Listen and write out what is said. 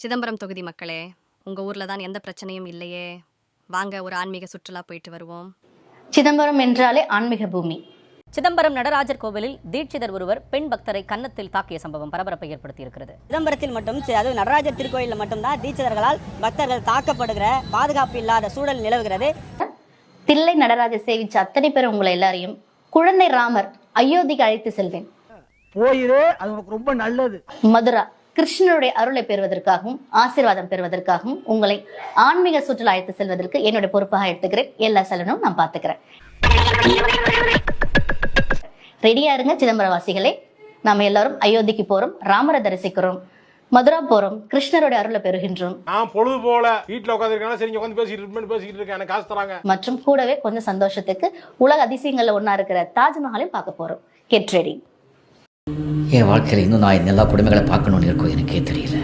சிதம்பரம் தொகுதி மக்களே, உங்கள் ஊரில் தான் எந்த பிரச்சனையும் இல்லையே, வாங்க ஒரு ஆன்மீக சுற்றுலா போயிட்டு வருவோம். சிதம்பரம் என்றாலே ஆன்மீக பூமி. சிதம்பரம் நடராஜர் கோவிலில் தீட்சிதர் ஒருவர் பெண் பக்தரை கன்னத்தில் தாக்கிய சம்பவம் பரபரப்பை ஏற்படுத்தி இருக்கிறது. சிதம்பரத்தில் மட்டும் அது நடராஜர் திருக்கோயிலில் மட்டும்தான் தீட்சிதர்களால் பக்தர்கள் தாக்கப்படுகிற பாதுகாப்பு இல்லாத சூழல் நிலவுகிறது. தில்லை நடராஜர் சேவிச்ச அத்தனை பேர் உங்களை எல்லாரையும் குழந்தை ராமர் அயோத்திக்கு அழைத்து செல்வேன். போயிரு, அது உனக்கு ரொம்ப நல்லது. மதுரா கிருஷ்ணனுடைய அருளை பெறுவதற்காகவும் ஆசீர்வாதம் பெறுவதற்காகவும் உங்களை ஆன்மீக சுற்றுலா அழைத்து செல்வதற்கு என்னுடைய பொறுப்பாக எடுத்துக்கிறேன். எல்லா செலவும் நான் பார்த்துக்கிறேன். ரெடியா இருங்க சிதம்பரம் வாசிகளே. நாம எல்லாரும் அயோத்திக்கு போறோம், ராமரை தரிசிக்கிறோம், மதுரா போறோம், கிருஷ்ணருடைய அருளை பெறுகின்றோம். நான் பொழுது போல வீட்டுல உட்காந்துருக்கேன், சரி உட்காந்து பேசிட்டு இருக்கேன், எனக்கு காசு தராங்க. மற்றும் கூடவே கொஞ்சம் சந்தோஷத்துக்கு உலக அதிசயங்கள்ல ஒன்னா இருக்கிற தாஜ்மஹாலையும் பார்க்க போறோம். Get ready. என் வாழ்க்கையில் இன்னும் நான் எல்லா குடும்பங்களை பார்க்கணும்னு இருக்கோ எனக்கே தெரியல.